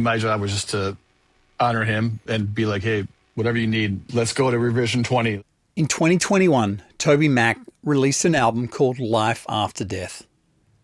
My job was just to honor him and be like, hey, whatever you need, let's go to revision 20. In 2021, Toby Mac released an album called Life After Death.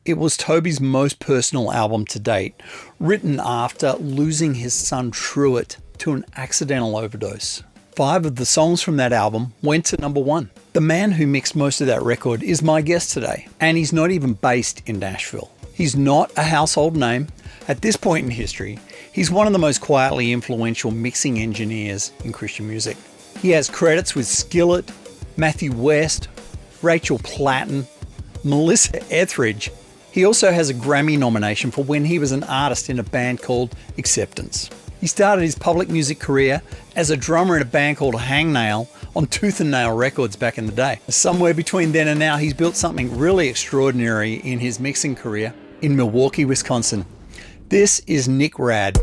It was Toby's most personal album to date, written after losing his son Truett to an accidental overdose. 5 of the songs from that album went to number 1. The man who mixed most of that record is my guest today, and he's not even based in Nashville. He's not a household name. At this point in history, he's one of the most quietly influential mixing engineers in Christian music. He has credits with Skillet, Matthew West, Rachel Platten, Melissa Etheridge. He also has a Grammy nomination for when he was an artist in a band called Acceptance. He started his public music career as a drummer in a band called Hangnail on Tooth and Nail Records back in the day. Somewhere between then and now, he's built something really extraordinary in his mixing career in Milwaukee, Wisconsin. This is Nick Rad.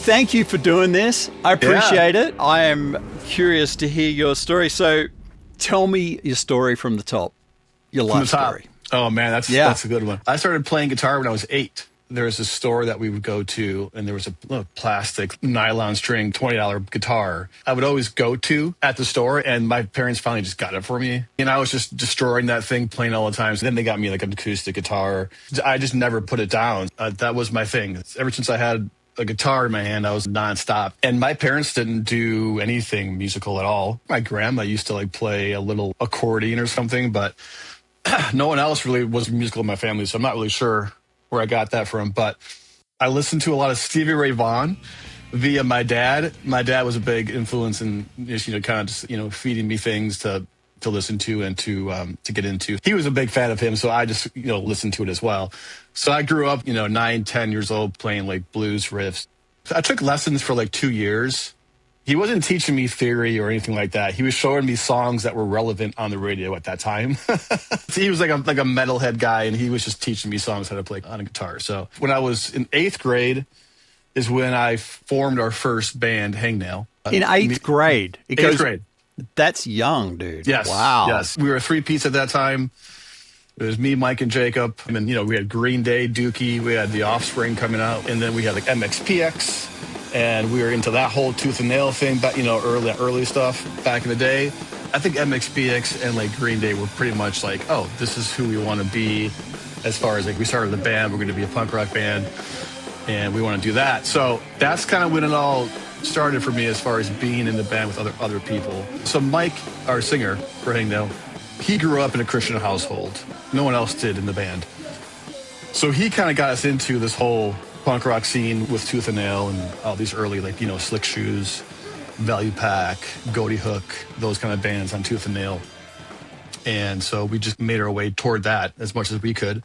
Thank you for doing this. I appreciate it. I am curious to hear your story. So tell me your story from the top, your life story. Oh, man, that's a good one. I started playing guitar when I was 8. There was a store that we would go to, and there was a little plastic nylon string $20 guitar I would always go to at the store, and my parents finally just got it for me. And I was just destroying that thing, playing all the time. So then they got me like an acoustic guitar. I just never put it down. That was my thing. Ever since I had a guitar in my hand, I was nonstop. And my parents didn't do anything musical at all. My grandma used to like play a little accordion or something, but no one else really was musical in my family. So I'm not really sure where I got that from. But I listened to a lot of Stevie Ray Vaughan via my dad. My dad was a big influence in just, kind of just, feeding me things to listen to and to get into. He was a big fan of him, so I just, listened to it as well. So I grew up, 9, 10 years old playing like blues riffs. I took lessons for like 2 years. He wasn't teaching me theory or anything like that. He was showing me songs that were relevant on the radio at that time. So he was like a metalhead guy, and he was just teaching me songs how to play on a guitar. So when I was in 8th grade is when I formed our first band, Hangnail. In 8th grade? 8th grade. That's young, dude. Yes. Wow. Yes. We were a 3-piece at that time. It was me, Mike, and Jacob. And then, we had Green Day, Dookie. We had The Offspring coming out. And then we had like MXPX. And we were into that whole tooth and nail thing, but, early stuff back in the day. I think MXPX and like Green Day were pretty much like, oh, this is who we want to be as far as like we started the band. We're going to be a punk rock band. And we want to do that. So that's kind of when it all started for me as far as being in the band with other people. So Mike, our singer for Hangnail, he grew up in a Christian household. No one else did in the band. So he kind of got us into this whole punk rock scene with Tooth and Nail and all these early, like, Slick Shoes, Value Pack, Ghoti Hook, those kind of bands on Tooth and Nail. And so we just made our way toward that as much as we could.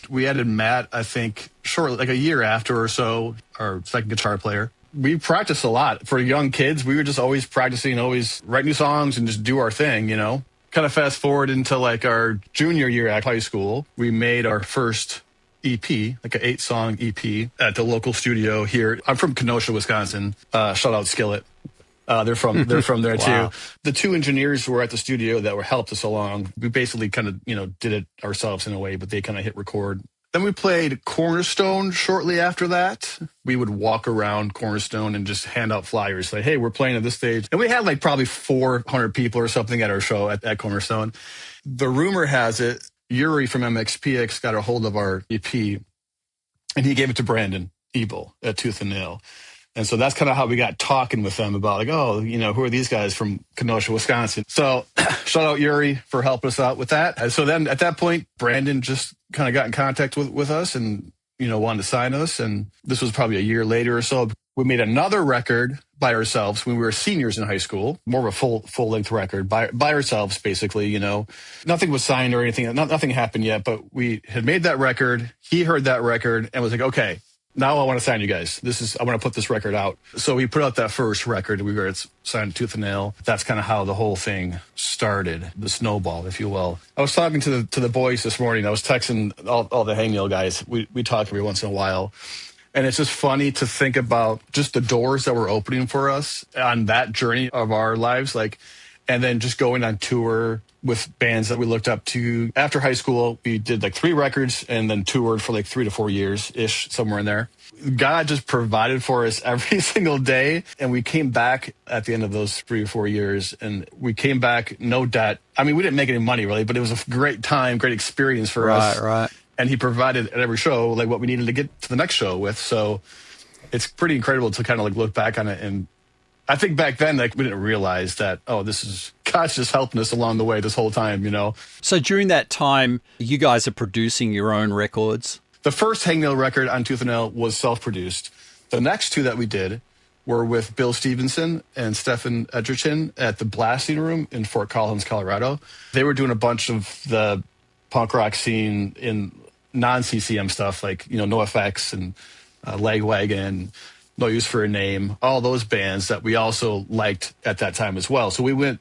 We added Matt, I think, shortly, like a year after or so, our second guitar player. We practiced a lot. For young kids, we were just always practicing, always write new songs and just do our thing, Kind of fast forward into like our junior year at high school, we made our first EP, like an 8-song EP at the local studio here. I'm from Kenosha, Wisconsin. Shout out Skillet. They're from there Wow. too. The 2 engineers who were at the studio that helped us along. We basically kind of, did it ourselves in a way, but they kind of hit record. Then we played Cornerstone shortly after that. We would walk around Cornerstone and just hand out flyers like, hey, we're playing at this stage. And we had like probably 400 people or something at our show at Cornerstone. The rumor has it, Yuri from MXPX got a hold of our EP, and he gave it to Brandon Ebel at Tooth and Nail. And so that's kind of how we got talking with them about like, oh, who are these guys from Kenosha, Wisconsin? So shout out Yuri for helping us out with that. And so then at that point, Brandon just kind of got in contact with us and, wanted to sign us. And this was probably a year later or so. We made another record by ourselves when we were seniors in high school, more of a full-length record by ourselves, basically, Nothing was signed or anything. Nothing happened yet, but we had made that record. He heard that record and was like, okay, now I want to sign you guys. I want to put this record out. So we put out that first record. We were signed to Tooth and Nail. That's kind of how the whole thing started, the snowball, if you will. I was talking to the boys this morning. I was texting all the Hangnail guys. We talk every once in a while. And it's just funny to think about just the doors that were opening for us on that journey of our lives. Like, and then just going on tour with bands that we looked up to. After high school, we did like 3 records and then toured for like 3 to 4 years-ish, somewhere in there. God just provided for us every single day. And we came back at the end of those 3 or 4 years, and we came back no debt. I mean, we didn't make any money really, but it was a great time, great experience for us. Right. And he provided at every show like what we needed to get to the next show with. So it's pretty incredible to kind of like look back on it. And I think back then, like, we didn't realize that, oh, this is God's just helping us along the way this whole time, you know? So during that time, you guys are producing your own records? The first Hangnail record on Tooth and Nail was self-produced. The next 2 that we did were with Bill Stevenson and Stefan Edgerton at the Blasting Room in Fort Collins, Colorado. They were doing a bunch of the punk rock scene in non-CCM stuff, like, you know, NoFX and Lagwagon, No Use for a Name, all those bands that we also liked at that time as well. So we went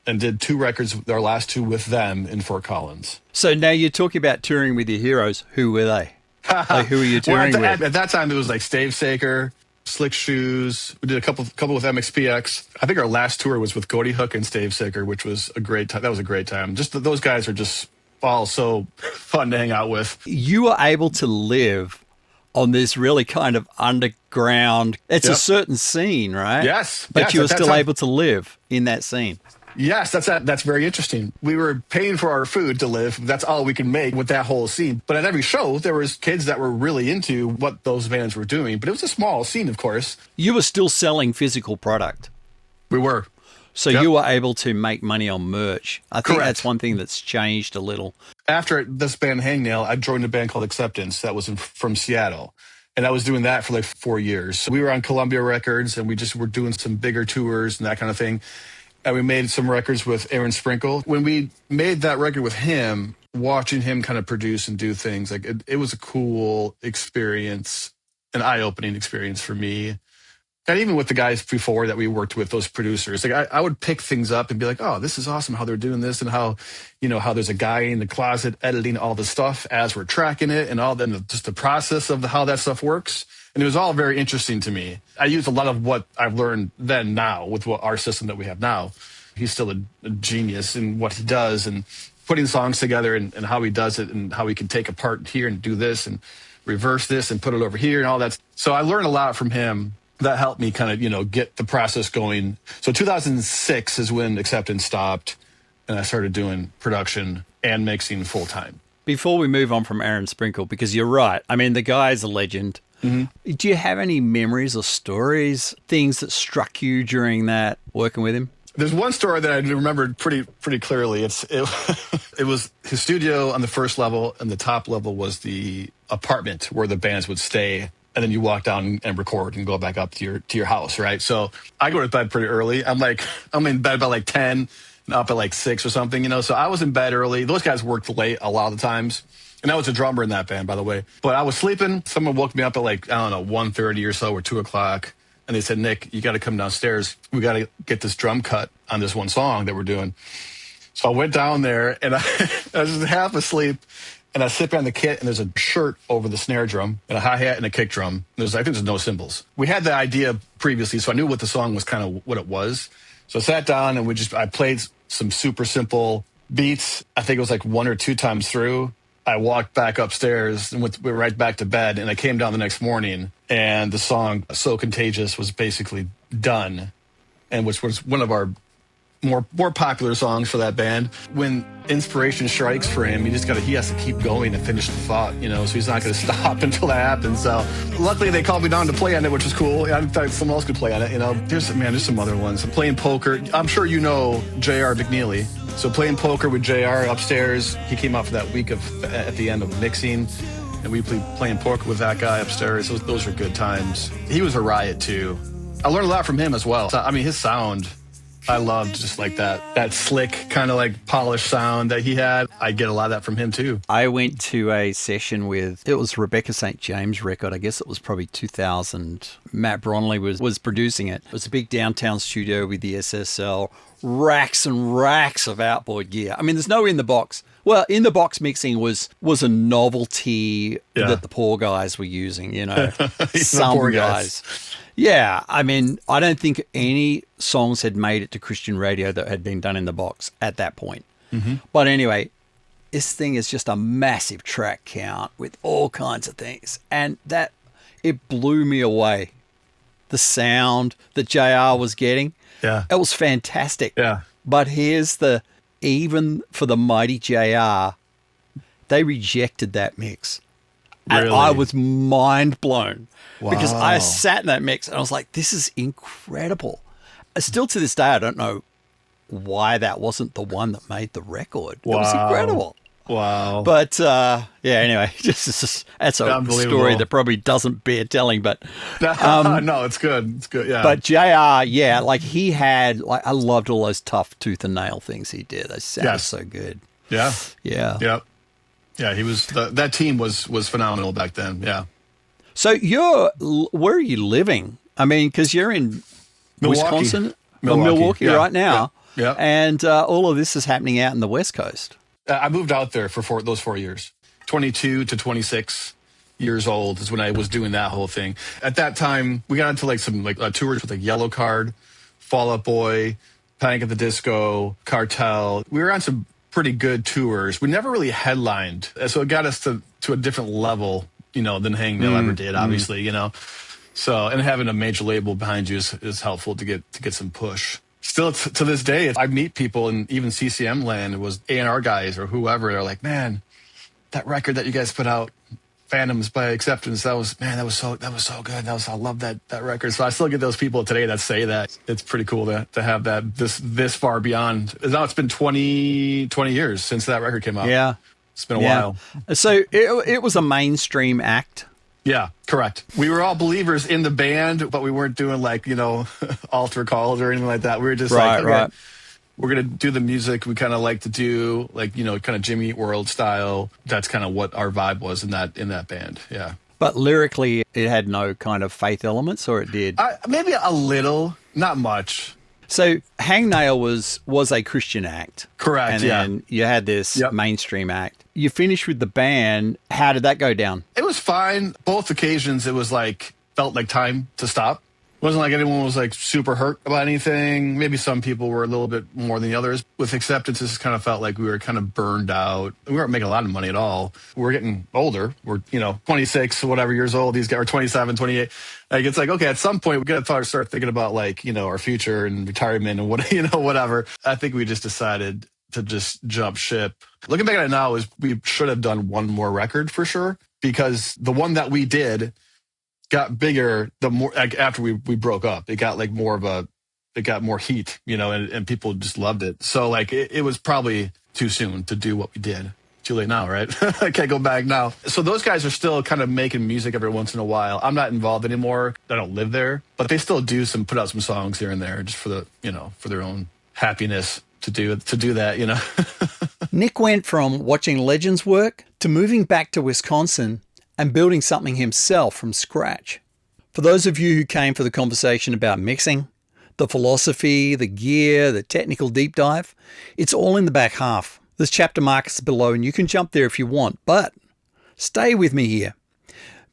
and did 2 records, our last 2 with them in Fort Collins. So now you're talking about touring with your heroes. Who were they? Like, who are you touring with? At that time, it was like Stavesacre, Slick Shoes. We did a couple with MXPX. I think our last tour was with Ghoti Hook and Stavesacre, which was a great time. That was a great time. Just those guys are just all so fun to hang out with. You were able to live on this really kind of underground, it's a certain scene, right? Yes. But you were still able to live in that scene. Yes, that's very interesting. We were paying for our food to live. That's all we could make with that whole scene. But at every show, there was kids that were really into what those bands were doing. But it was a small scene, of course. You were still selling physical product. We were. So you were able to make money on merch. I think Correct. that's one thing that's changed a little. After this band Hangnail, I joined a band called Acceptance that was from Seattle. And I was doing that for like 4 years. So we were on Columbia Records, and we just were doing some bigger tours and that kind of thing. And we made some records with Aaron Sprinkle. When we made that record with him, watching him kind of produce and do things, like it was a cool experience, an eye-opening experience for me. And even with the guys before that we worked with, those producers, like I would pick things up and be like, oh, this is awesome how they're doing this, and how, you know, how there's a guy in the closet editing all the stuff as we're tracking it, and all then just the process of how that stuff works. And it was all very interesting to me. I used a lot of what I've learned then now with what our system that we have now. He's still a genius in what he does, and putting songs together, and how he does it, and how he can take a part here and do this and reverse this and put it over here and all that. So I learned a lot from him. That helped me kind of, you know, get the process going. So 2006 is when Acceptance stopped, and I started doing production and mixing full time. Before we move on from Aaron Sprinkle, because you're right, I mean, the guy's a legend. Mm-hmm. Do you have any memories or stories, things that struck you during that working with him? There's one story that I remembered pretty clearly. It was his studio on the first level, and the top level was the apartment where the bands would stay. And then you walk down and record and go back up to your house, right? So I go to bed pretty early. I'm in bed by like 10 and up at like 6 or something, you know? So I was in bed early. Those guys worked late a lot of the times. And I was a drummer in that band, by the way. But I was sleeping. Someone woke me up at like, I don't know, 1:30 or so, or 2 o'clock. And they said, Nick, you got to come downstairs. We got to get this drum cut on this one song that we're doing. So I went down there, and I was just half asleep. And I sit behind the kit, and there's a shirt over the snare drum, and a hi-hat and a kick drum. I think there's no cymbals. We had the idea previously, so I knew what the song was, kind of what it was. So I sat down, and I played some super simple beats. I think it was like 1 or 2 times through. I walked back upstairs and went right back to bed, and I came down the next morning, and the song So Contagious was basically done, and which was one of our more popular songs for that band. When inspiration strikes for him, he has to keep going and finish the thought, you know, so he's not going to stop until that happens. So luckily they called me down to play on it, which was cool. I thought someone else could play on it, you know. There's some other ones. I'm playing poker. I'm sure you know J.R. McNeely. So playing poker with J.R. upstairs, he came out for that week at the end of mixing, and we playing poker with that guy upstairs. Those are good times. He was a riot too. I learned a lot from him as well. I mean, his sound, I loved just like that slick kind of like polished sound that he had. I get a lot of that from him too. I went to a session it was Rebecca St. James record. I guess it was probably 2000. Matt Bronley was producing it. It was a big downtown studio with the SSL, racks and racks of outboard gear. I mean, there's no in the box. Well, in the box mixing was a novelty that the poor guys were using, you know. Some poor guys. Yeah, I mean, I don't think any songs had made it to Christian radio that had been done in the box at that point. But anyway, this thing is just a massive track count with all kinds of things. And that, it blew me away. The sound that JR was getting, it was fantastic. Yeah. But here's even for the mighty JR, they rejected that mix. And Really? I was mind blown because I Wow. sat in that mix and I was like, this is incredible. Still to this day, I don't know why that wasn't the one that made the record. It was Wow. incredible. Wow. But yeah, anyway, that's a Unbelievable. story that probably doesn't bear telling. But no, it's good. It's good. Yeah. but JR, yeah, like he had, like I loved all those tough tooth and nail things he did. They sounded Yes. so good. yeah. Yeah. Yep. Yeah. He was, that team was phenomenal back then. Yeah. So where are you living? I mean, because you're in Milwaukee. Wisconsin, Milwaukee, yeah, right now. yeah. And all of this is happening out in the West Coast. I moved out there for those 4 years. 22 to 26 years old is when I was doing that whole thing. At that time, we got into like some tours with like Yellow Card, Fall Out Boy, Panic at the Disco, Cartel. We were on some pretty good tours. We never really headlined, so it got us to a different level, than Hangnail ever did. Obviously, So, and having a major label behind you is helpful to get some push. Still to this day, I meet people in even CCM land, it was A&R guys or whoever. They're like, man, that record that you guys put out, Phantoms by Acceptance, that was so good. I love that record. So I still get those people today that say that. It's pretty cool to have that this far beyond. Now it's been 20 years since that record came out. Yeah. It's been a while. So it was a mainstream act. Yeah, correct. We were all believers in the band, but we weren't doing altar calls or anything like that. We were just Right. We're going to do the music we kind of like to do, kind of Jimmy Eat World style. That's kind of what our vibe was in that band. Yeah. But lyrically, it had no kind of faith elements, or it did? Maybe a little, not much. So Hangnail was a Christian act. Correct, And yeah. then you had this Yep. mainstream act. You finished with the band. How did that go down? It was fine. Both occasions, it was felt like time to stop. It wasn't like anyone was super hurt about anything. Maybe some people were a little bit more than the others. With Acceptance, it just kind of felt like we were kind of burned out. We weren't making a lot of money at all. We're getting older. We're, 26, whatever years old. These guys are 27, 28. It's like, okay, at some point we got to start thinking about our future and retirement and whatever. I think we just decided to just jump ship. Looking back at it now, is we should have done one more record for sure, because the one that we did got bigger the more after we broke up. It got it got more heat, and people just loved it. So it was probably too soon to do what we did. Too late now, right? I can't go back now. So those guys are still kind of making music every once in a while. I'm not involved anymore. I don't live there, but they still do put out some songs here and there just for for their own happiness to do that, Nick went from watching legends work to moving back to Wisconsin and building something himself from scratch. For those of you who came for the conversation about mixing, the philosophy, the gear, the technical deep dive, it's all in the back half. There's chapter markers below and you can jump there if you want, but stay with me here.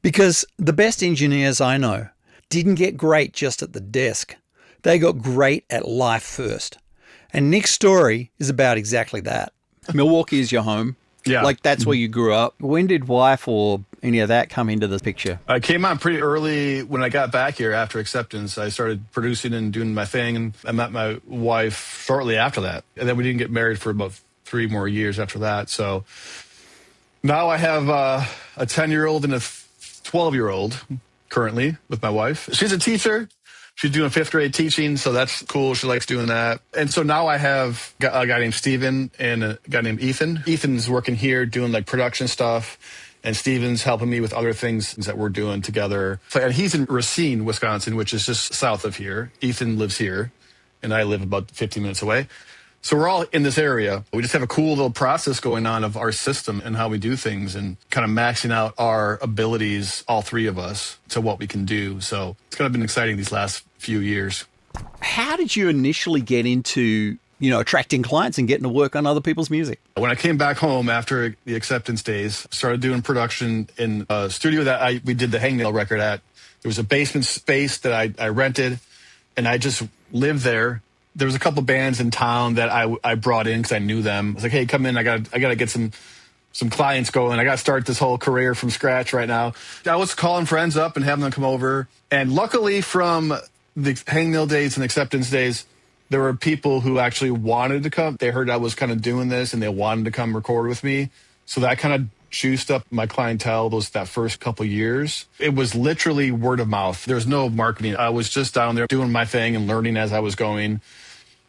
Because the best engineers I know didn't get great just at the desk. They got great at life first. And Nick's story is about exactly that. Milwaukee is your home. Yeah. That's where you grew up. When did wife or any of that come into the picture? I came on pretty early when I got back here after Acceptance. I started producing and doing my thing, and I met my wife shortly after that. And then we didn't get married for about 3 more years after that. So now I have a 10-year-old and a 12-year-old currently with my wife. She's a teacher. She's doing 5th grade teaching, so that's cool. She likes doing that. And so now I have a guy named Steven and a guy named Ethan. Ethan's working here doing production stuff, and Steven's helping me with other things that we're doing together. And he's in Racine, Wisconsin, which is just south of here. Ethan lives here, and I live about 15 minutes away. So we're all in this area. We just have a cool little process going on of our system and how we do things and kind of maxing out our abilities, all three of us, to what we can do. So it's kind of been exciting these last few years. How did you initially get into attracting clients and getting to work on other people's music. When I came back home after the acceptance days, started doing production in a studio that we did the Hangnail record at. There was a basement space that I rented, and I just lived there. There was a couple bands in town that I brought in because I knew them. I was like, hey, come in. I got to get some clients going. I got to start this whole career from scratch right now. I was calling friends up and having them come over. And luckily from the Hangnail days and acceptance days, there were people who actually wanted to come. They heard I was kind of doing this and they wanted to come record with me. So that kind of juiced up my clientele that first couple years. It was literally word of mouth. There was no marketing. I was just down there doing my thing and learning as I was going,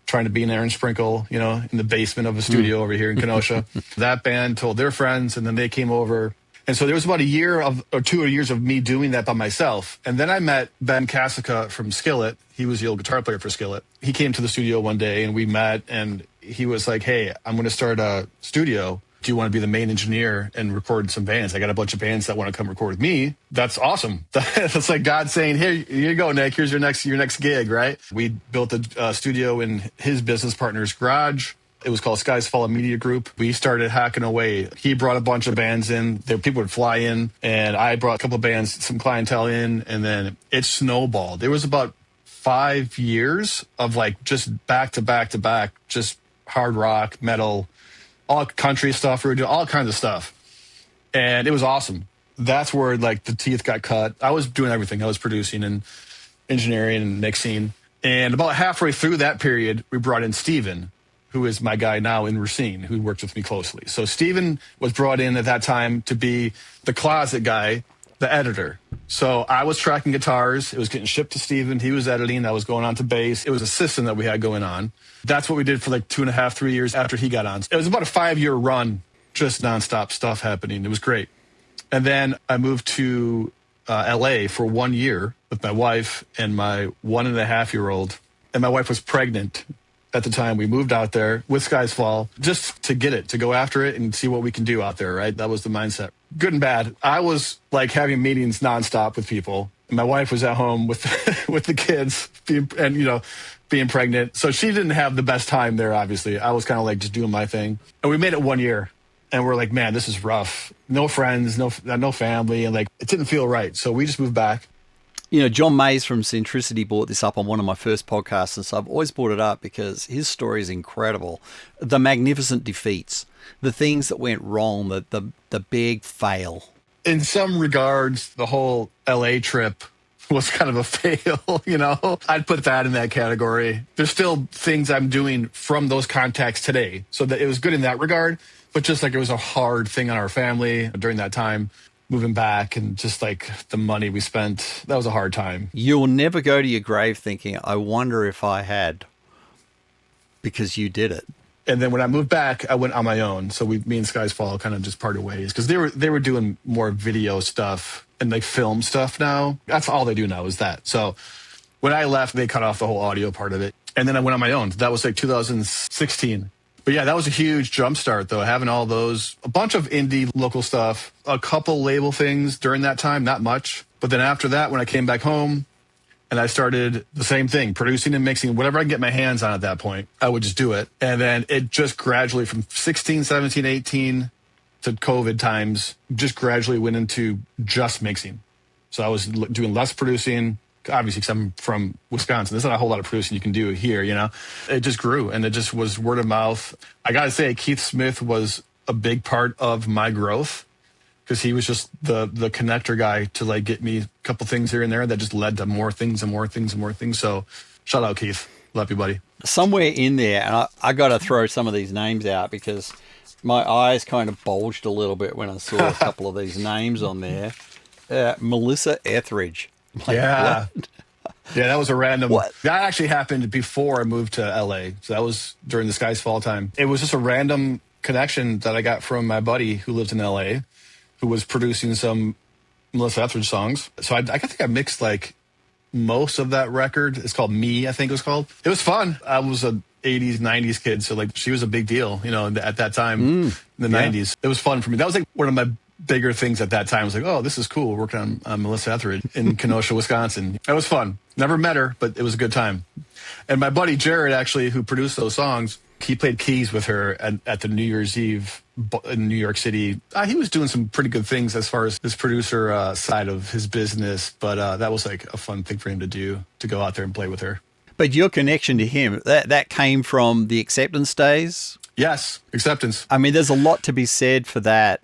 trying to be in there and sprinkle, in the basement of a studio over here in Kenosha. That band told their friends, and then they came over. And so there was about 2 years of me doing that by myself. And then I met Ben Kasica from Skillet. He was the old guitar player for Skillet. He came to the studio one day and we met, and he was like, hey, I'm going to start a studio. Do you want to be the main engineer and record some bands? I got a bunch of bands that want to come record with me. That's awesome. That's like God saying, here you go, Nick. Here's your next gig, right? We built a studio in his business partner's garage. It was called Skies Fall Media Group. We started hacking away. He brought a bunch of bands in. People would fly in, and I brought a couple of bands, some clientele in, and then it snowballed. There was about 5 years of like just back to back to back, just hard rock, metal, all country stuff. We were doing all kinds of stuff. And it was awesome. That's where like the teeth got cut. I was doing everything. I was producing and engineering and mixing. And about halfway through that period, we brought in Steven, who is my guy now in Racine, who works with me closely. So Steven was brought in at that time to be the closet guy, the editor. So I was tracking guitars. It was getting shipped to Steven. He was editing. I was going on to bass. It was a system that we had going on. That's what we did for like 2.5, 3 years after he got on. It was about a 5-year run, just nonstop stuff happening. It was great. And then I moved to LA for 1 year with my wife and my 1.5-year-old. And my wife was pregnant at the time. We moved out there with Skies Fall just to to go after it and see what we can do out there, right? That was the mindset. Good and bad. I was like having meetings nonstop with people. My wife was at home with with the kids being pregnant. So she didn't have the best time there, obviously. I was kind of like just doing my thing. And we made it 1 year. And we're like, man, this is rough. No friends, no family. And like, it didn't feel right. So we just moved back. John Mays from Centricity brought this up on one of my first podcasts, and so I've always brought it up because his story is incredible. The magnificent defeats, the things that went wrong, the big fail. In some regards, the whole LA trip was kind of a fail, I'd put that in that category. There's still things I'm doing from those contacts today, so that it was good in that regard, but just like it was a hard thing on our family during that time. Moving back and just like the money we spent, that was a hard time. You'll never go to your grave thinking, I wonder if I had, because you did it. And then when I moved back, I went on my own. So me and Skies Fall kind of just parted ways because they were doing more video stuff and like film stuff now. That's all they do now is that. So when I left, they cut off the whole audio part of it. And then I went on my own. That was like 2016. But yeah, that was a huge jumpstart, though, having all those, a bunch of indie local stuff, a couple label things during that time, not much. But then after that, when I came back home and I started the same thing, producing and mixing, whatever I can get my hands on at that point, I would just do it. And then it just gradually from 16, 17, 18 to COVID times, just gradually went into just mixing. So I was doing less producing. Obviously, because I'm from Wisconsin, there's not a whole lot of producing you can do here, It just grew, and it just was word of mouth. I got to say, Keith Smith was a big part of my growth because he was just the connector guy to like get me a couple things here and there that just led to more things and more things and more things. So shout out, Keith. Love you, buddy. Somewhere in there, and I got to throw some of these names out because my eyes kind of bulged a little bit when I saw a couple of these names on there. Melissa Etheridge. Like, yeah. What? Yeah, that was a random. What? That actually happened before I moved to LA. So that was during the Skies Fall time. It was just a random connection that I got from my buddy who lives in LA, who was producing some Melissa Etheridge songs. So I think I mixed like most of that record. It's called Me, I think it was called. It was fun. I was a 80s, 90s kid. So like she was a big deal, at that time in the 90s. It was fun for me. That was like one of my bigger things at that time. I was like, oh, this is cool. We're working on Melissa Etheridge in Kenosha, Wisconsin. That was fun. Never met her, but it was a good time. And my buddy Jared, actually, who produced those songs, he played keys with her at the New Year's Eve in New York City. He was doing some pretty good things as far as his producer side of his business, but that was like a fun thing for him to do, to go out there and play with her. But your connection to him, that came from the Acceptance days? Yes, Acceptance. I mean, there's a lot to be said for that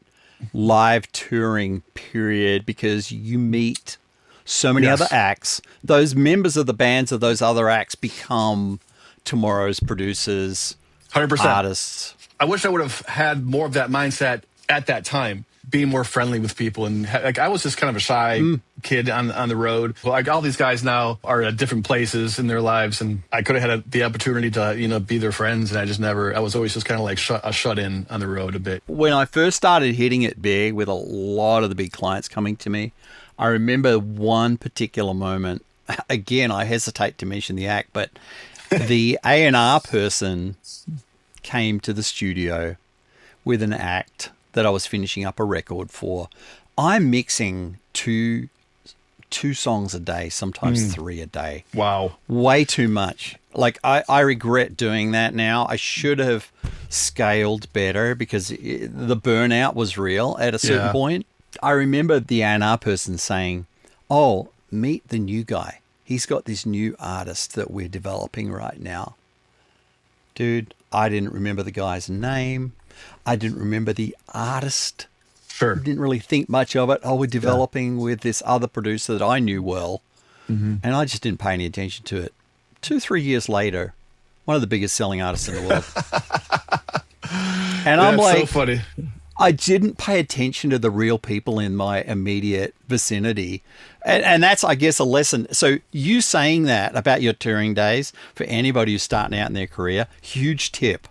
live touring period, because you meet so many other acts. Those members of the bands of those other acts become tomorrow's producers, 100%. artists. I wish I would have had more of that mindset at that time, being more friendly with people. And like, I was just kind of a shy kid on the road. Well, like, all these guys now are at different places in their lives, and I could have had the opportunity to, be their friends. And I was always just kind of like shut in on the road a bit. When I first started hitting it big with a lot of the big clients coming to me, I remember one particular moment. Again, I hesitate to mention the act, but the A&R person came to the studio with an act that I was finishing up a record for. I'm mixing two songs a day, sometimes 3 a day. Wow. Way too much. Like, I regret doing that now. I should have scaled better, because the burnout was real at a certain point. I remember the A&R person saying, oh, meet the new guy. He's got this new artist that we're developing right now. Dude, I didn't remember the guy's name. I didn't remember the artist. Sure. Didn't really think much of it. Oh, we're developing with this other producer that I knew well. And I just didn't pay any attention to it. 2-3 years later, one of the biggest selling artists in the world. And I'm like, so funny. I didn't pay attention to the real people in my immediate vicinity. And that's, I guess, a lesson. So you saying that about your touring days, for anybody who's starting out in their career, huge tip.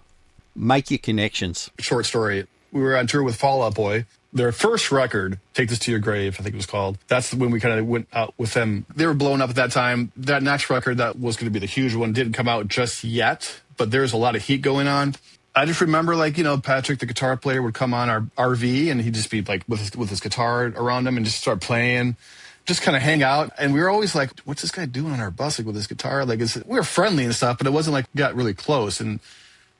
Make your connections. Short story. We were on tour with Fall Out Boy. Their first record, Take This to Your Grave, I think it was called. That's when we kind of went out with them. They were blowing up at that time. That next record, that was going to be the huge one, didn't come out just yet, but there's a lot of heat going on. I just remember, like, Patrick, the guitar player, would come on our RV, and he'd just be like with his guitar around him and just start playing, just kind of hang out. And we were always like, what's this guy doing on our bus, like, with his guitar? Like, we were friendly and stuff, but it wasn't like we got really close. And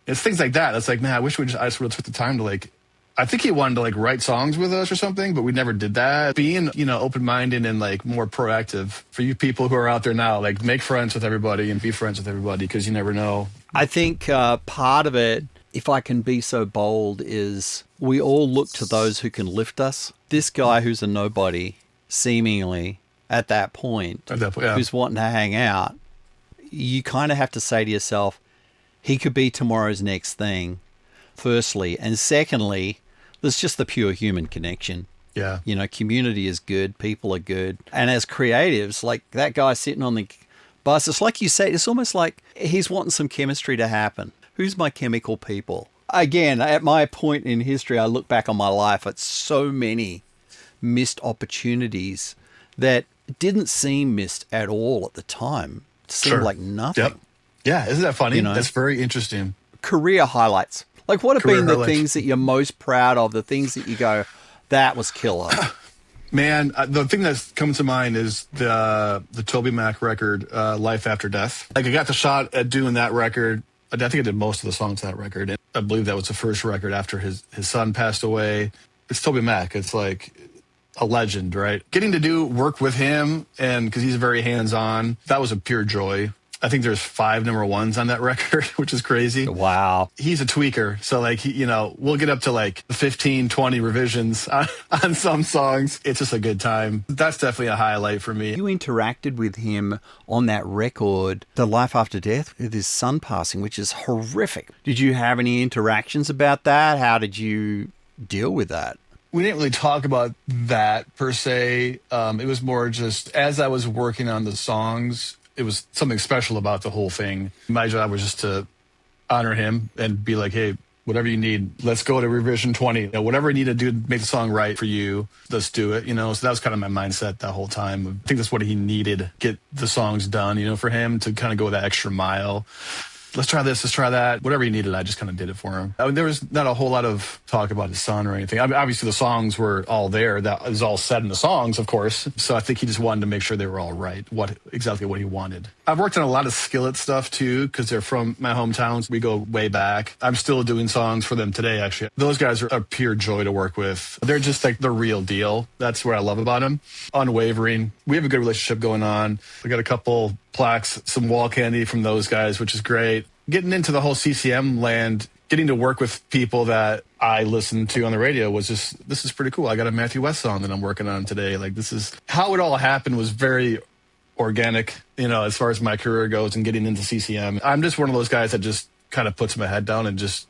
it's things like that. It's like, man, I wish I just would have took the time to, like, I think he wanted to, like, write songs with us or something, but we never did that. Being, open-minded and, like, more proactive for you people who are out there now, like, make friends with everybody and be friends with everybody, because you never know. I think part of it, if I can be so bold, is we all look to those who can lift us. This guy who's a nobody, seemingly, at that point, who's wanting to hang out, you kind of have to say to yourself, he could be tomorrow's next thing, firstly. And secondly, there's just the pure human connection. Yeah. Community is good. People are good. And as creatives, like that guy sitting on the bus, it's like you say, it's almost like he's wanting some chemistry to happen. Who's my chemical people? Again, at my point in history, I look back on my life at so many missed opportunities that didn't seem missed at all at the time. It seemed like nothing. Yep. Yeah, isn't that funny? That's very interesting. Career highlights. Like, what have been the things that you're most proud of, the things that you go, that was killer? Man, the thing that's come to mind is the Toby Mac record, Life After Death. Like, I got the shot at doing that record. I think I did most of the songs on that record. And I believe that was the first record after his son passed away. It's Toby Mac. It's like a legend, right? Getting to do work with him, and because he's very hands-on, that was a pure joy. I think there's 5 number ones on that record, which is crazy. Wow. He's a tweaker. So, like, we'll get up to like 15, 20 revisions on some songs. It's just a good time. That's definitely a highlight for me. You interacted with him on that record, The Life After Death, with his son passing, which is horrific. Did you have any interactions about that? How did you deal with that? We didn't really talk about that per se. It was more just as I was working on the songs, it was something special about the whole thing. My job was just to honor him and be like, hey, whatever you need, let's go to revision 20. Whatever I need to do to make the song right for you, let's do it. So that was kind of my mindset that whole time. I think that's what he needed, get the songs done, for him to kind of go that extra mile. let's try this, let's try that. Whatever he needed, I just kind of did it for him. I mean, there was not a whole lot of talk about his son or anything. I mean, obviously, the songs were all there. That was all said in the songs, of course. So I think he just wanted to make sure they were all right, exactly what he wanted. I've worked on a lot of Skillet stuff, too, because they're from my hometowns. We go way back. I'm still doing songs for them today, actually. Those guys are a pure joy to work with. They're just like the real deal. That's what I love about them. Unwavering. We have a good relationship going on. We got a couple plaques, some wall candy from those guys, which is great. Getting into the whole CCM land, getting to work with people that I listened to on the radio was just, this is pretty cool. I got a Matthew West song that I'm working on today. Like, this is how it all happened, was very organic, as far as my career goes and getting into CCM. I'm just one of those guys that just kind of puts my head down and just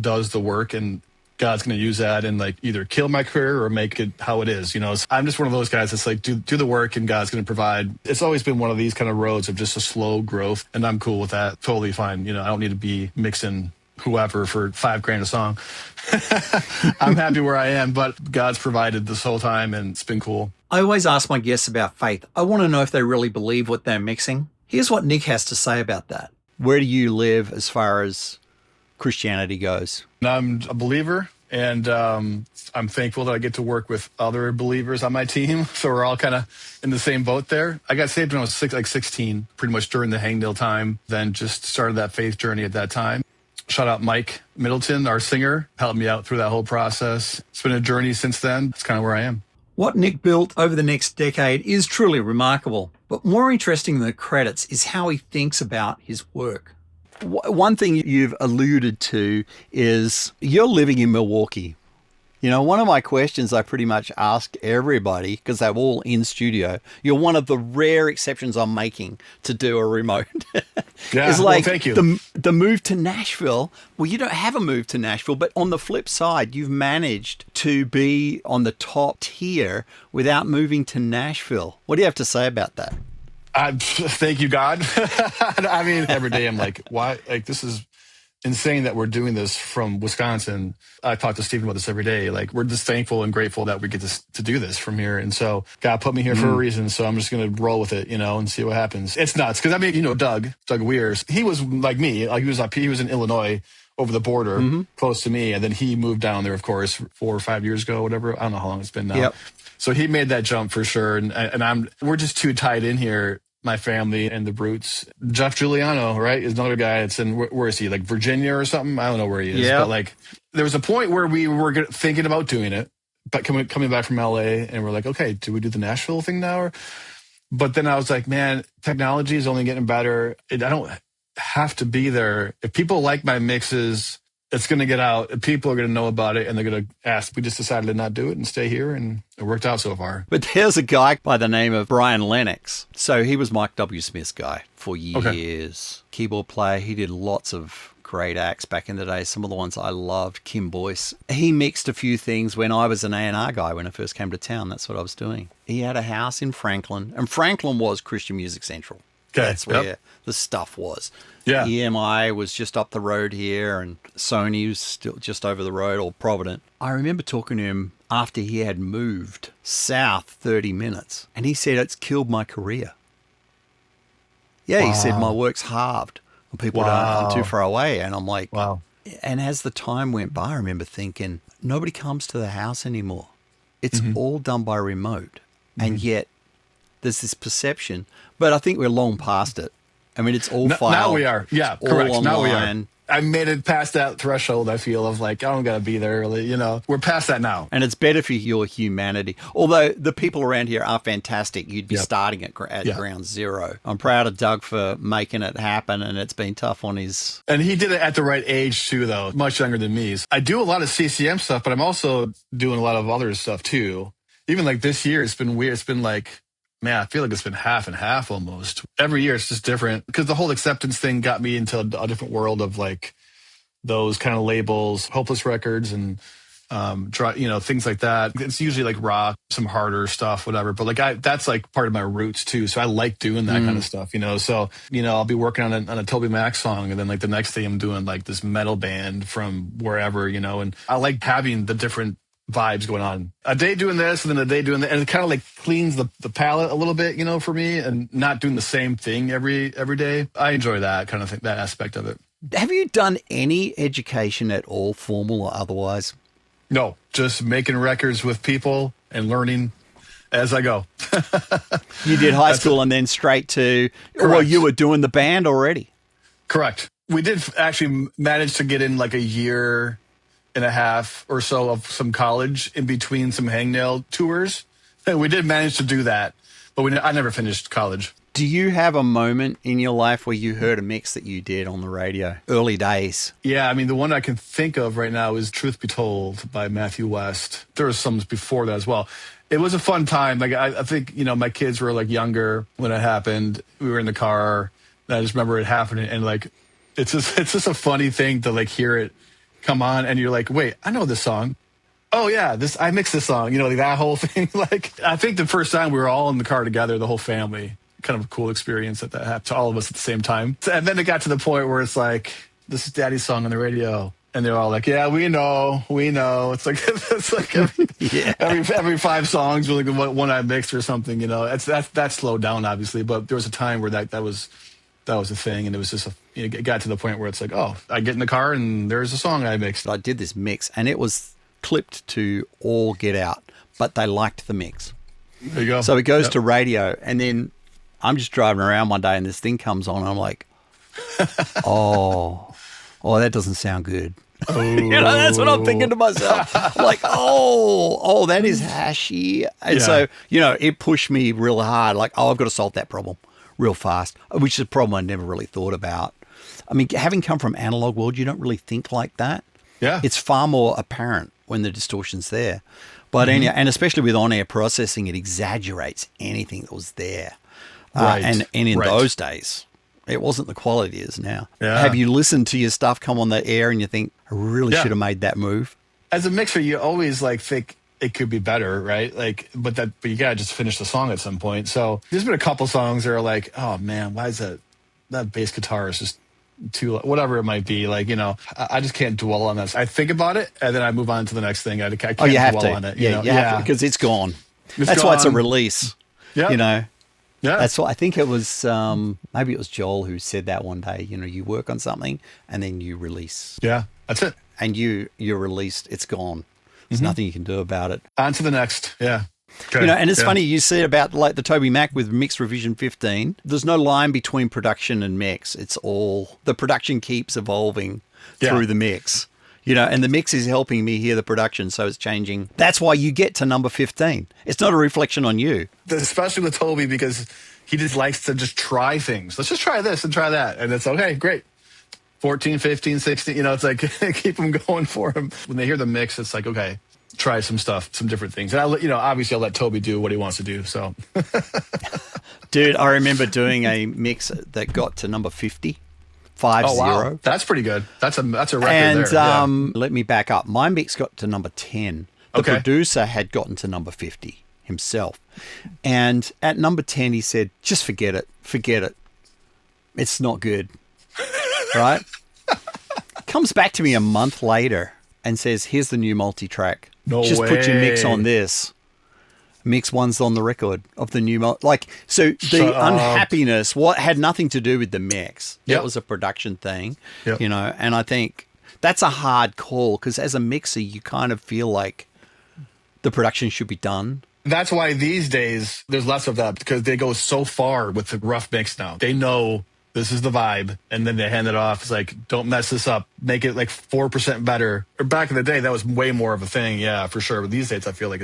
does the work, and God's going to use that and like either kill my career or make it how it is. I'm just one of those guys that's like, do the work and God's going to provide. It's always been one of these kind of roads of just a slow growth, and I'm cool with that. Totally fine. I don't need to be mixing whoever for $5,000 a song. I'm happy where I am, but God's provided this whole time, and it's been cool. I always ask my guests about faith. I want to know if they really believe what they're mixing. Here's what Nick has to say about that. Where do you live as far as Christianity goes? I'm a believer, and I'm thankful that I get to work with other believers on my team. So we're all kind of in the same boat there. I got saved when I was 16, pretty much during the Hangnail time, then just started that faith journey at that time. Shout out Mike Middleton, our singer, helped me out through that whole process. It's been a journey since then. It's kind of where I am. What Nick built over the next decade is truly remarkable. But more interesting than the credits is how he thinks about his work. One thing you've alluded to is you're living in Milwaukee. One of my questions I pretty much ask everybody, because they're all in studio, you're one of the rare exceptions I'm making to do a remote. Yeah, it's like, well, thank you. The move to Nashville. Well, you don't have a move to Nashville, but on the flip side, you've managed to be on the top tier without moving to Nashville. What do you have to say about that? Thank you, God. I mean, every day I'm like, why? Like, this is insane that we're doing this from Wisconsin. I talk to Stephen about this every day. Like, we're just thankful and grateful that we get to do this from here. And so God put me here for a reason. So I'm just going to roll with it, and see what happens. It's nuts. Cause I mean, Doug Weirs, he was like me. Like, he was in Illinois over the border, close to me. And then he moved down there, of course, 4 or 5 years ago, whatever. I don't know how long it's been now. Yep. So he made that jump for sure. And we're just too tied in here. My family and the Brutes. Jeff Giuliano, right, is another guy. It's in, where is he? Like Virginia or something? I don't know where he is. Yeah. But like, there was a point where we were thinking about doing it, but coming back from LA, and we're like, okay, do we do the Nashville thing now? But then I was like, man, technology is only getting better. I don't have to be there. If people like my mixes, it's going to get out. People are going to know about it, and they're going to ask. We just decided to not do it and stay here, and it worked out so far. But there's a guy by the name of Brian Lennox. So he was Mike W. Smith's guy for years. Okay. Keyboard player. He did lots of great acts back in the day. Some of the ones I loved, Kim Boyce. He mixed a few things when I was an A&R guy when I first came to town. That's what I was doing. He had a house in Franklin, and Franklin was Christian Music Central. Okay. That's where the stuff was. Yeah. EMI was just up the road here, and Sony was still just over the road, or Provident. I remember talking to him after he had moved south 30 minutes, and he said, it's killed my career. Yeah, wow. He said, my work's halved. People don't, I'm too far away. And I'm like, wow. And as the time went by, I remember thinking, nobody comes to the house anymore. It's all done by remote. And yet there's this perception, but I think we're long past it. I mean, it's all filed. Now we are. Yeah, correct. Online. Now we are. I made it past that threshold, I feel, of like, I don't got to be there early. We're past that now. And it's better for your humanity. Although the people around here are fantastic. You'd be starting at ground zero. I'm proud of Doug for making it happen, and it's been tough on his... And he did it at the right age, too, though. Much younger than me. I do a lot of CCM stuff, but I'm also doing a lot of other stuff, too. Even like this year, it's been weird. It's been like... Man, I feel like it's been half and half almost. Every year it's just different, because the whole acceptance thing got me into a different world of like those kind of labels, Hopeless Records and, things like that. It's usually like rock, some harder stuff, whatever. But like that's like part of my roots too. So I like doing that kind of stuff, So, I'll be working on a Toby Mac song, and then like the next day I'm doing like this metal band from wherever, and I like having the different vibes going on. A day doing this and then a day doing that. And it kind of like cleans the palette a little bit, for me, and not doing the same thing every day. I enjoy that kind of thing, that aspect of it. Have you done any education at all, formal or otherwise? No, just making records with people and learning as I go. You did high school and then straight to, Correct. Well, you were doing the band already. Correct. We did actually manage to get in like a year and a half or so of some college in between some Hangnail tours. And we did manage to do that, but I never finished college. Do you have a moment in your life where you heard a mix that you did on the radio? Early days. Yeah, I mean, the one I can think of right now is Truth Be Told by Matthew West. There was some before that as well. It was a fun time. Like, I think, my kids were like younger when it happened. We were in the car, and I just remember it happening. And like, it's just a funny thing to like hear it come on, and you're like, wait, I know this song. Oh yeah, I mixed this song. Like that whole thing. Like, I think the first time we were all in the car together, the whole family. Kind of a cool experience that happened to all of us at the same time. And then it got to the point where it's like, this is Daddy's song on the radio. And they're all like, yeah, we know. It's like every 5 songs with like one I mixed or something, That slowed down obviously, but there was a time where that was a thing, and it was just it got to the point where it's like, oh, I get in the car and there's a song I mixed. I did this mix and it was clipped to all get out, but they liked the mix. There you go. So it goes to radio, and then I'm just driving around one day and this thing comes on and I'm like, oh, that doesn't sound good. Oh. That's what I'm thinking to myself. I'm like, oh, that is hashy. And so, it pushed me real hard. Like, I've got to solve that problem real fast, which is a problem I never really thought about. I mean, having come from analog world, you don't really think like that. Yeah. It's far more apparent when the distortion's there. But anyhow, and especially with on-air processing, it exaggerates anything that was there. Right. And in those days, it wasn't the quality it is now. Yeah. Have you listened to your stuff come on the air and you think, I really should have made that move? As a mixer, you always like think it could be better, right? Like, but you gotta just finish the song at some point. So there's been a couple songs that are like, oh man, why is that bass guitar is just too, whatever it might be. Like, I just can't dwell on this. I think about it and then I move on to the next thing. I can't you have dwell to. on it. You have to, because it's gone. That's why it's a release. Yeah. Yeah. That's what I think it was. Maybe it was Joel who said that one day. You work on something and then you release. Yeah, that's it. And you're released. It's gone. There's nothing you can do about it. On to the next. Yeah. Okay. And it's funny you said about like the Toby Mac with Mix Revision 15. There's no line between production and mix. It's all the production keeps evolving through the mix. And the mix is helping me hear the production, so it's changing. That's why you get to number 15. It's not a reflection on you. Especially with Toby, because he just likes to just try things. Let's just try this and try that. And it's okay, great. 14, 15, 16, it's like keep them going for him. When they hear the mix, it's like, okay, try some stuff, some different things. And obviously I'll let Toby do what he wants to do. So, dude, I remember doing a mix that got to number 50. 50. Oh, wow. That's pretty good. That's a record and, there. And let me back up. My mix got to number 10. The producer had gotten to number 50 himself. And at number 10, he said, just forget it. Forget it. It's not good. Right? Comes back to me a month later and says, here's the new multi-track. No just way. put your mix on this. Mix one's on the record of the new so the unhappiness what had nothing to do with the mix. That was a production thing. And I think that's a hard call, because as a mixer you kind of feel like the production should be done. That's why these days there's less of that, because they go so far with the rough mix now. They know this is the vibe, and then they hand it off. It's like, don't mess this up. Make it like 4% better. Or back in the day, that was way more of a thing, yeah, for sure. But these days I feel like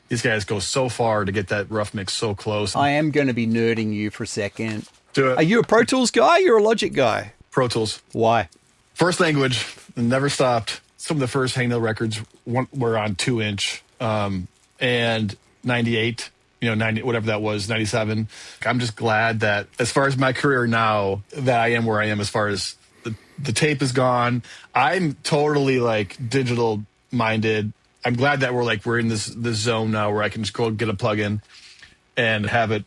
these guys go so far to get that rough mix so close. I am going to be nerding you for a second. Do it. Are you a Pro Tools guy? You're a Logic guy? Pro Tools. Why? First language, never stopped. Some of the first Hangnail records were on 2-inch, and 98, 90, whatever that was, 97. I'm just glad that as far as my career now, that I am where I am as far as the tape is gone. I'm totally like digital minded. I'm glad that we're in this zone now where I can just go get a plug-in and have it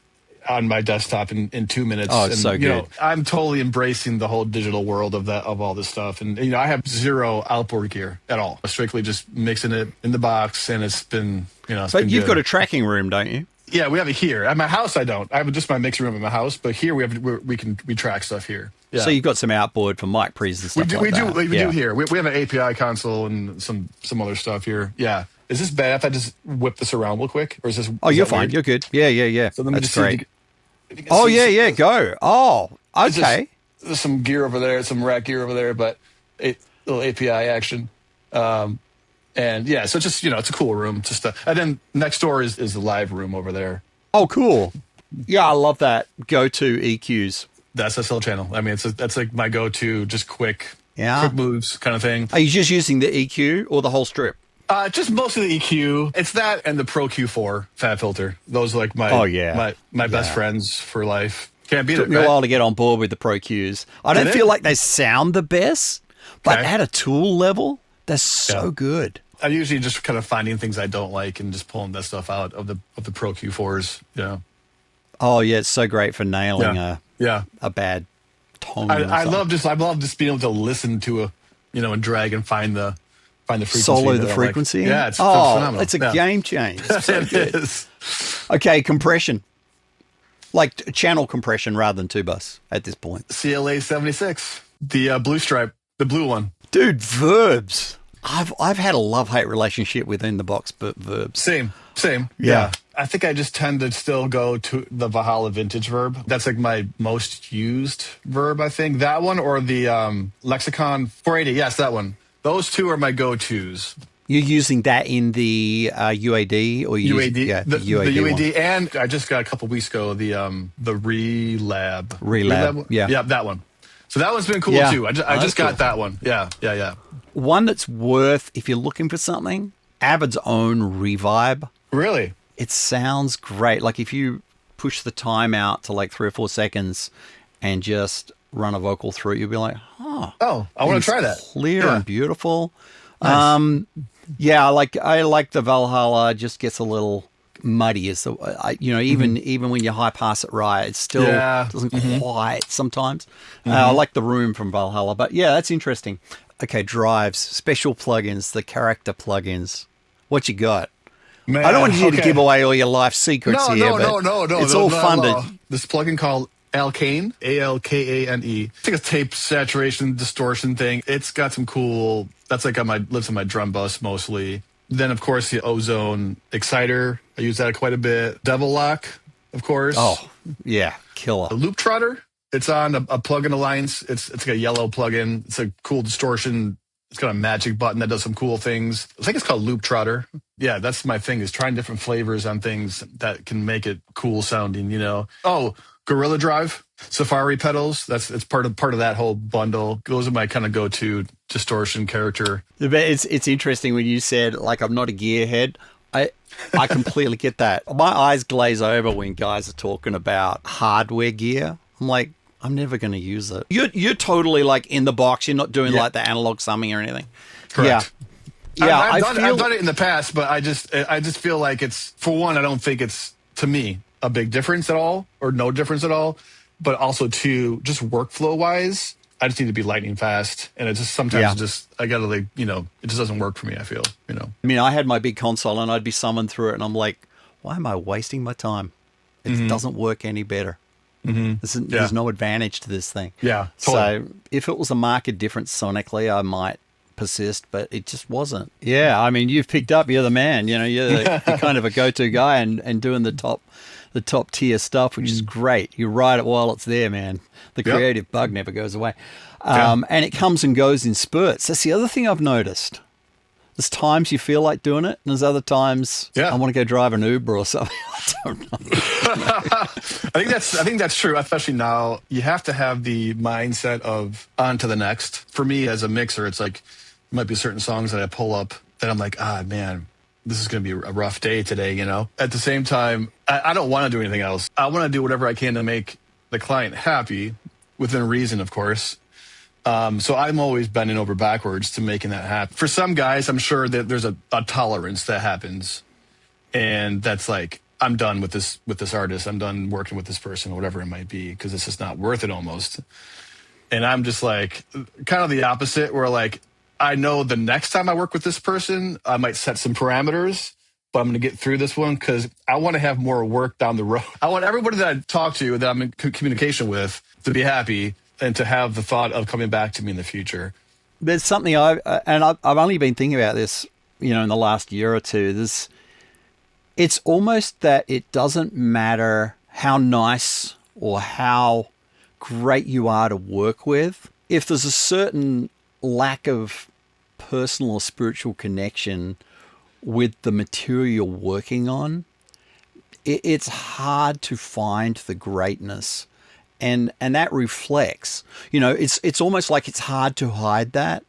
on my desktop in 2 minutes. Oh, it's and, so you good. know, I'm totally embracing the whole digital world of all this stuff. And, you know, I have zero outboard gear at all. Strictly just mixing it in the box, and it's been, you know, it's But been you've good. got a tracking room, don't you? Yeah, we have it here. At my house, I don't. I have just my mixing room at my house, but here we track stuff here. Yeah. So you've got some outboard for mic pre's and stuff we like that. we do here. We have an API console and some other stuff here. Yeah. Is this bad if I just whip this around real quick, or is this? Oh, is you're that fine. weird? You're good. Yeah. So let me That's just see great. if you can Oh, see yeah. Go. Oh, There's okay. there's some gear over there, some rack gear over there, but little API action. And yeah, so just, you know, it's a cool room. Just and then next door is the live room over there. Oh, cool. Yeah, I love that. Go-to EQs. That's SL channel. I mean, that's like my go-to, just quick moves kind of thing. Are you just using the EQ or the whole strip? Just mostly the EQ. It's that and the Pro Q4 fat filter. Those are like my best friends for life. Can't beat it. Took me a while to get on board with the Pro Qs. I don't feel like they sound the best, but at a tool level, they're so good. I'm usually just kind of finding things I don't like and just pulling that stuff out of the Pro Q4s. Yeah. Oh yeah, it's so great for nailing a bad tone. I love just being able to listen to a, you know, and drag and find the frequency. Solo the frequency. Like. Yeah, it's phenomenal. It's a game change. It's so It good. is. Okay, compression. Like channel compression rather than two bus at this point. CLA 76, the blue stripe, the blue one. Dude, verbs. I've had a love-hate relationship within the box, but verbs. Same. Yeah. I think I just tend to still go to the Valhalla vintage verb. That's like my most used verb, I think. That one or the Lexicon 480. Yes, that one. Those two are my go-tos. You're using that in the UAD or UAD, the UAD, the one. UAD, and I just got a couple weeks ago the Relab. Relab, yeah, that one. So that one's been cool too. I just got that one. Yeah. One that's worth, if you're looking for something, Avid's own Revibe. Really? It sounds great. Like if you push the time out to like 3 or 4 seconds and just run a vocal through it, you'll be like, oh, I want to try that. Clear and beautiful. Nice. Yeah, I like the Valhalla. It just gets a little muddy as even when you high pass it right, it still doesn't quite sometimes. I like the Room from Valhalla, but yeah, that's interesting. Okay, drives, special plugins, the character plugins. What you got? Man, I don't want you to give away all your life secrets here. No. It's all funded. This plugin called Alkane, Alkane. It's like a tape saturation distortion thing. It's got some cool. That's like lives on my drum bus mostly. Then of course the Ozone Exciter. I use that quite a bit. Devil Lock, of course. Oh yeah, killer. The Loop Trotter. It's on a plugin alliance. It's like a yellow plugin. It's a cool distortion. It's got a magic button that does some cool things. I think it's called Loop Trotter. Yeah, that's my thing, is trying different flavors on things that can make it cool sounding, you know. Oh, Gorilla Drive, Safari pedals. It's part of that whole bundle. Those are my kind of go-to distortion character. It's interesting when you said, like, I'm not a gearhead. I completely get that. My eyes glaze over when guys are talking about hardware gear. I'm like, I'm never going to use it. You're totally like in the box. You're not doing like the analog summing or anything. Correct. Yeah. I've done it in the past, but I just feel like it's, for one, I don't think it's, to me, a big difference at all, or no difference at all. But also, two, just workflow wise, I just need to be lightning fast, and it just sometimes I gotta, like, you know, it just doesn't work for me. I feel, you know. I mean, I had my big console, and I'd be summoned through it, and I'm like, why am I wasting my time? It doesn't work any better. There's no advantage to this thing. Yeah, totally. So if it was a marked difference sonically, I might persist, but it just wasn't. Yeah, I mean, you've picked up. You're the man. You know, you're kind of a go-to guy, and doing the top tier stuff, which is great. You ride it while it's there, man. The creative bug never goes away, and it comes and goes in spurts. That's the other thing I've noticed. There's times you feel like doing it, and there's other times I want to go drive an Uber or something. I don't know. I think that's true. Especially now, you have to have the mindset of on to the next. For me, as a mixer, it's like, there might be certain songs that I pull up that I'm like, man, this is going to be a rough day today, you know? At the same time, I don't want to do anything else. I want to do whatever I can to make the client happy, within reason, of course. So I'm always bending over backwards to making that happen. For some guys, I'm sure that there's a tolerance that happens. And that's like, I'm done with this artist. I'm done working with this person or whatever it might be because it's just not worth it almost. And I'm just like kind of the opposite where like I know the next time I work with this person, I might set some parameters, but I'm going to get through this one because I want to have more work down the road. I want everybody that I talk to, that I'm in communication with, to be happy and to have the thought of coming back to me in the future. There's something I've only been thinking about this, in the last year or two. It's almost that it doesn't matter how nice or how great you are to work with. If there's a certain lack of personal or spiritual connection with the material you're working on, it's hard to find the greatness. And that reflects, it's almost like it's hard to hide that.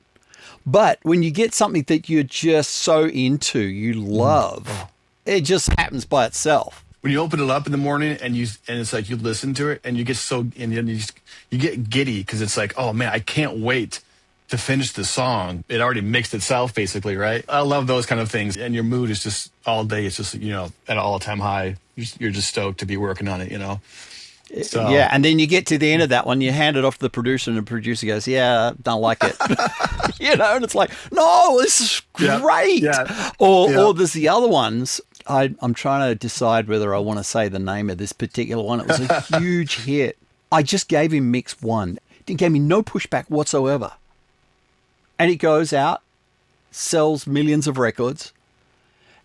But when you get something that you're just so into, you love, it just happens by itself. When you open it up in the morning and it's like you listen to it and you get you get giddy because it's like, oh man, I can't wait to finish the song. It already mixed itself basically, right? I love those kind of things. And your mood is just all day. It's just, at an all-time high. You're just stoked to be working on it, So. Yeah, and then you get to the end of that one, you hand it off to the producer, and the producer goes, "Yeah, don't like it," and it's like, "No, this is great." Yeah. Or there's the other ones. I'm trying to decide whether I want to say the name of this particular one. It was a huge hit. I just gave him mix one. He gave me no pushback whatsoever, and it goes out, sells millions of records,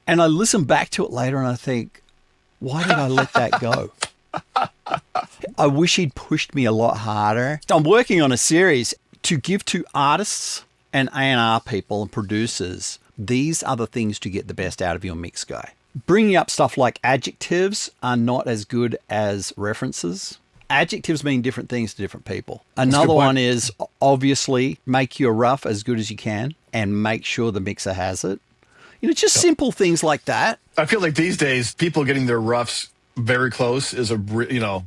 and I listen back to it later, and I think, why did I let that go? I wish he'd pushed me a lot harder. I'm working on a series to give to artists and A&R people and producers. These are the things to get the best out of your mix guy. Bringing up stuff like adjectives are not as good as references. Adjectives mean different things to different people. Another one is obviously make your rough as good as you can and make sure the mixer has it. Just simple things like that. I feel like these days, people getting their roughs very close is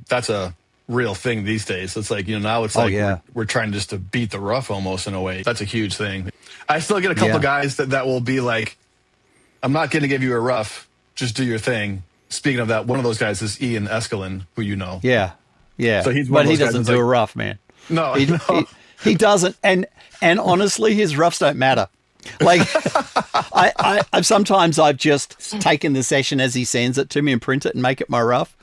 that's a real thing these days. It's like, now it's like we're trying just to beat the rough almost in a way. That's a huge thing. I still get a couple guys that will be like, I'm not going to give you a rough, just do your thing. Speaking of that, one of those guys is Ian Eskelin, who you know. Yeah. So he's but he doesn't do a rough, man. No, he doesn't. And honestly, his roughs don't matter. Like I've sometimes I've just taken the session as he sends it to me and print it and make it my rough.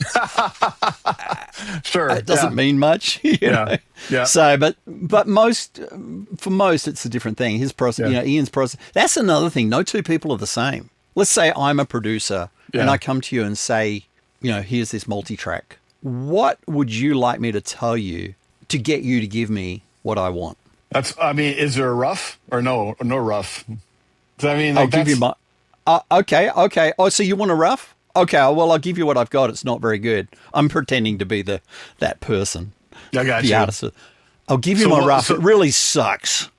Sure, it doesn't mean much. Yeah. So, but for most, it's a different thing. His process, Ian's process. That's another thing. No two people are the same. Let's say I'm a producer and I come to you and say, here's this multi-track. What would you like me to tell you to get you to give me what I want? Is there a rough or no rough? I'll give you my. Okay. Oh, so you want a rough? Okay. Well, I'll give you what I've got. It's not very good. I'm pretending to be that person. I got the you. Artist. I'll give you my rough. It really sucks.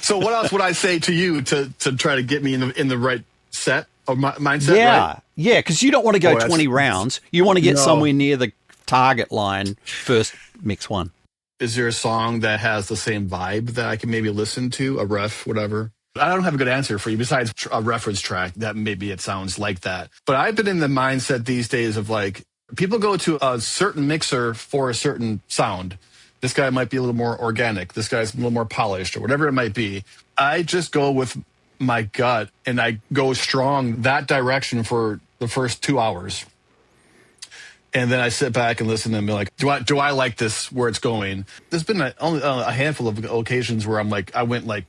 So what else would I say to you to try to get me in the right set or mindset? Yeah, right? Yeah. Because you don't want to go 20 rounds. You want to get somewhere near the target line first. Mix one. Is there a song that has the same vibe that I can maybe listen to, a ref, whatever? I don't have a good answer for you besides a reference track that maybe it sounds like that. But I've been in the mindset these days of like, people go to a certain mixer for a certain sound. This guy might be a little more organic. This guy's a little more polished or whatever it might be. I just go with my gut and I go strong that direction for the first 2 hours. And then I sit back and listen to them and be like, do I like this where it's going? There's been only a handful of occasions where I went like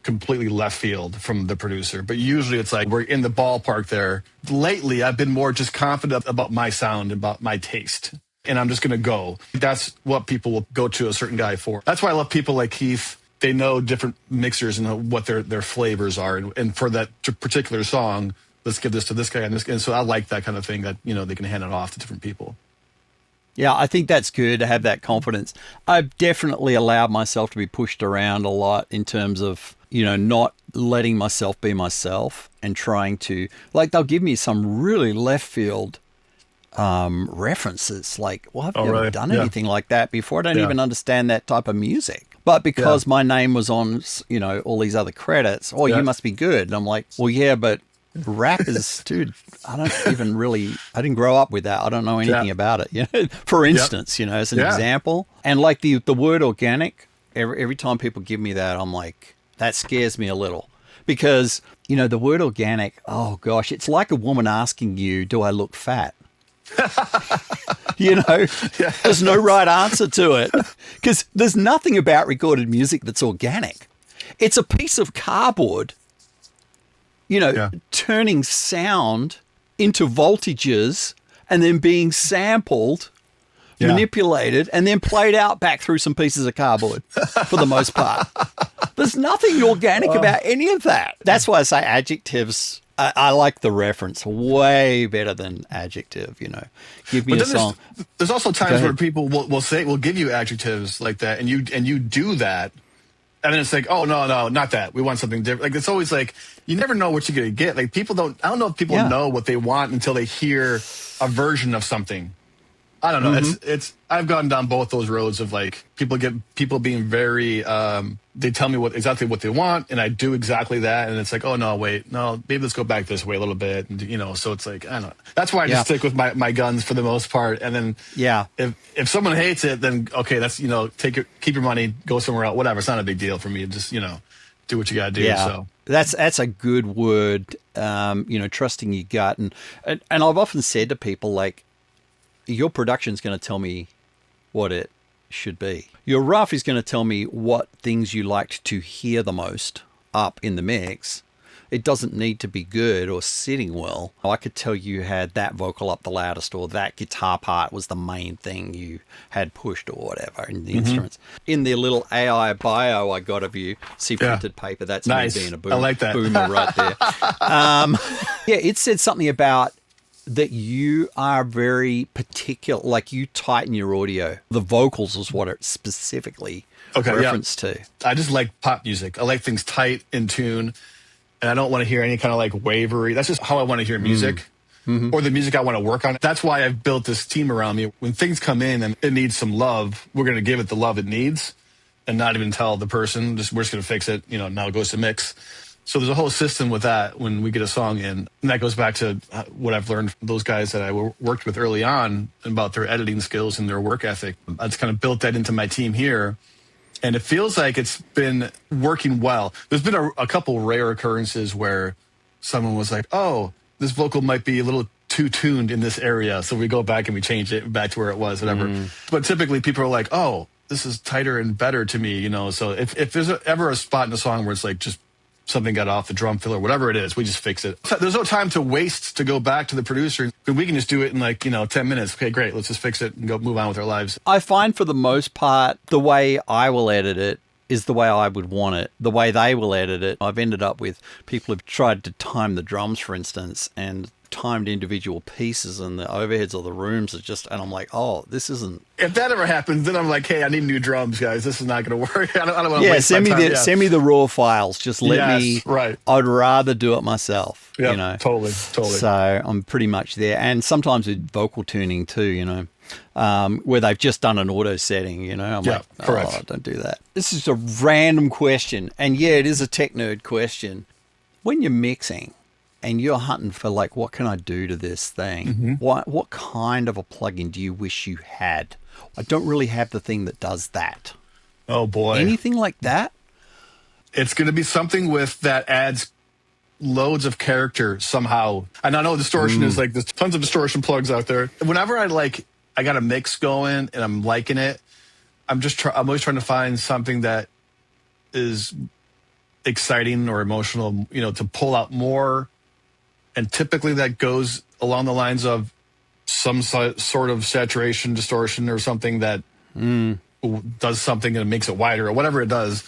completely left field from the producer. But usually it's like we're in the ballpark there. Lately, I've been more just confident about my sound, about my taste. And I'm just going to go. That's what people will go to a certain guy for. That's why I love people like Keith. They know different mixers and what their flavors are. And for that particular song, let's give this to this guy and this guy. And so I like that kind of thing that, they can hand it off to different people. Yeah, I think that's good to have that confidence. I've definitely allowed myself to be pushed around a lot in terms of, not letting myself be myself and trying to, they'll give me some really left field references. Like, well, I've never done anything like that before. I don't even understand that type of music. But because my name was on, all these other credits, you must be good. And I'm like, well, yeah, but Rap is, dude, I didn't grow up with that. I don't know anything about it. You know, for instance, you know, as an example, and like the word organic, every time people give me that, I'm like, that scares me a little because, you know, the word organic, oh gosh, it's like a woman asking you, do I look fat? You know, there's no right answer to it because there's nothing about recorded music that's organic. It's a piece of cardboard, you know, turning sound into voltages and then being sampled, manipulated, and then played out back through some pieces of cardboard for the most part. There's nothing organic about any of that. That's why I say adjectives. I like the reference way better than adjective, you know. Give me a song. There's also times where people will give you adjectives like that, and you do that, and then it's like, oh no, not that. We want something different. Like it's always like you never know what you're gonna get. Like I don't know if people know what they want until they hear a version of something. I don't know. It's I've gone down both those roads of like people being very they tell me exactly what they want and I do exactly that and it's like, oh no, wait, no, maybe let's go back this way a little bit, and you know, so it's like I don't know. That's why I just stick with my guns for the most part, and then if someone hates it, then okay, that's, you know, keep your money, go somewhere else, whatever. It's not a big deal for me. Just, you know, do what you got to do. So that's a good word. You know, trusting your gut, and I've often said to people like, your production's going to tell me what it should be. Your rough is going to tell me what things you liked to hear the most up in the mix. It doesn't need to be good or sitting well. I could tell you had that vocal up the loudest, or that guitar part was the main thing you had pushed, or whatever in the instruments. In the little AI bio I got of you, see printed paper, that's nice. Me being a I like that. boomer right there. It said something about that you are very particular, like you tighten your audio. The vocals is what it specifically referenced to. I just like pop music. I like things tight, in tune, and I don't want to hear any kind of like wavery. That's just how I want to hear music, or the music I want to work on. That's why I've built this team around me. When things come in and it needs some love, we're going to give it the love it needs and not even tell the person. We're just going to fix it. You know, now it goes to mix. So there's a whole system with that when we get a song in. And that goes back to what I've learned from those guys that I worked with early on about their editing skills and their work ethic. I just kind of built that into my team here. And it feels like it's been working well. There's been a couple rare occurrences where someone was like, oh, this vocal might be a little too tuned in this area. So we go back and we change it back to where it was, whatever. But typically people are like, oh, this is tighter and better to me, you know. So if there's ever a spot in the song where it's like just something got off the drum fill or whatever it is, we just fix it. There's no time to waste to go back to the producer. We can just do it in like, you know, 10 minutes. Okay, great. Let's just fix it and go move on with our lives. I find for the most part, the way I will edit it is the way I would want it. The way they will edit it. I've ended up with people who've tried to time the drums, for instance, and timed individual pieces, and the overheads of the rooms are just, and I'm like, oh, this isn't. If that ever happens, then I'm like, hey, I need new drums, guys. This is not going to work. I don't want to waste send my me time. send me the raw files. Just let me. Right. I'd rather do it myself. Yeah, you know, totally. So I'm pretty much there, and sometimes with vocal tuning too. You know, where they've just done an auto setting. You know, I'm like, oh, don't do that. This is a random question, and it is a tech nerd question. When you're mixing and you're hunting for like, what can I do to this thing? What kind of a plugin do you wish you had? I don't really have the thing that does that. Oh boy. Anything like that? It's going to be something with that adds loads of character somehow. And I know distortion is like, there's tons of distortion plugs out there. Whenever I got a mix going and I'm liking it, I'm always trying to find something that is exciting or emotional, you know, to pull out more. And typically that goes along the lines of some sort of saturation, distortion, or something that does something and makes it wider, or whatever it does.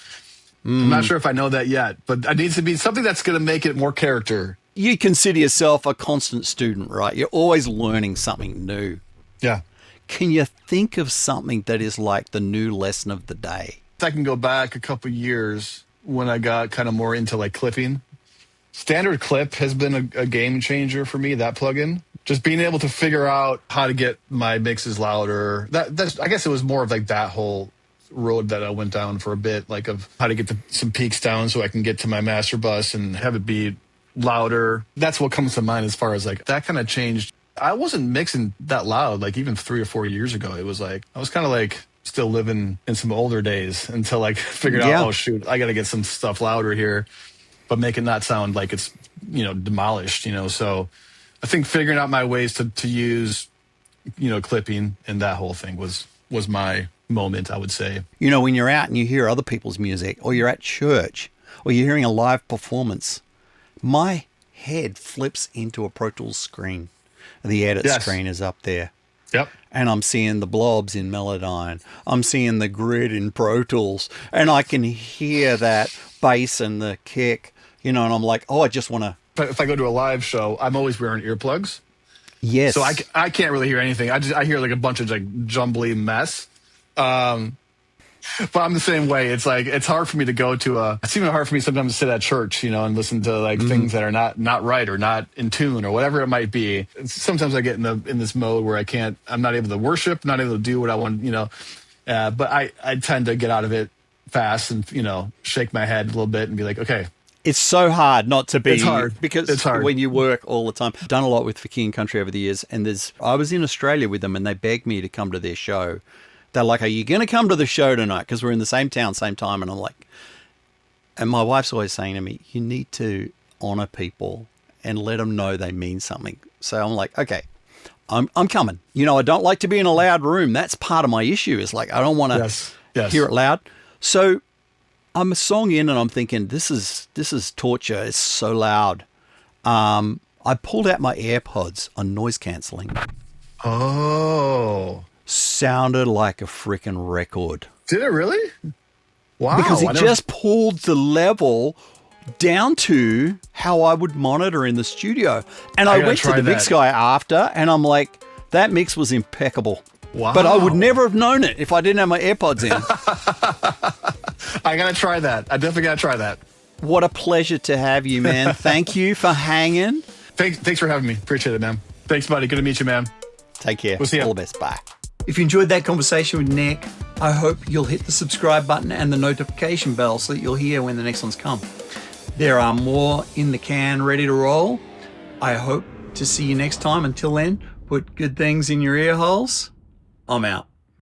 I'm not sure if I know that yet, but it needs to be something that's going to make it more character. You consider yourself a constant student, right? You're always learning something new. Yeah. Can you think of something that is like the new lesson of the day? I can go back a couple years when I got kind of more into like clipping. Standard clip has been a game changer for me, that plugin. Just being able to figure out how to get my mixes louder. That's I guess it was more of like that whole road that I went down for a bit, like of how to get some peaks down so I can get to my master bus and have it be louder. That's what comes to mind as far as like that kind of changed. I wasn't mixing that loud like even 3 or 4 years ago. It was like I was kind of like still living in some older days until like figured out, oh shoot, I got to get some stuff louder here, but make it not sound like it's, demolished, So I think figuring out my ways to use, clipping and that whole thing was my moment, I would say. When you're out and you hear other people's music, or you're at church, or you're hearing a live performance, my head flips into a Pro Tools screen. The edit screen is up there. Yep. And I'm seeing the blobs in Melodyne. I'm seeing the grid in Pro Tools. And I can hear that bass and the kick, and I'm like, oh, I just want to. If I go to a live show, I'm always wearing earplugs. Yes. So I can't really hear anything. I hear like a bunch of like jumbly mess. But I'm the same way. It's like, it's hard for me to go to it's even hard for me sometimes to sit at church, and listen to like things that are not right or not in tune or whatever it might be. Sometimes I get in this mode where I'm not able to worship, not able to do what I want, but I tend to get out of it fast and, shake my head a little bit and be like, okay. It's so hard not to be. It's hard. Because it's hard. When you work all the time. I've done a lot with For King and Country over the years, and I was in Australia with them and they begged me to come to their show. They're like, are you going to come to the show tonight? Because we're in the same town, same time. And I'm like, and my wife's always saying to me, you need to honor people and let them know they mean something. So I'm like, okay, I'm coming. I don't like to be in a loud room. That's part of my issue. Is like, I don't want to hear it loud. So I'm a song in and I'm thinking, this is torture. It's so loud. I pulled out my AirPods on noise cancelling. Oh. Sounded like a freaking record. Did it really? Wow. Because it just pulled the level down to how I would monitor in the studio. And I went to the mix guy after and I'm like, that mix was impeccable. Wow. But I would never have known it if I didn't have my AirPods in. I got to try that. I definitely got to try that. What a pleasure to have you, man. Thank you for hanging. Thanks for having me. Appreciate it, man. Thanks, buddy. Good to meet you, man. Take care. We'll see you. All the best. Bye. If you enjoyed that conversation with Nick, I hope you'll hit the subscribe button and the notification bell so that you'll hear when the next ones come. There are more in the can ready to roll. I hope to see you next time. Until then, put good things in your ear holes. I'm out.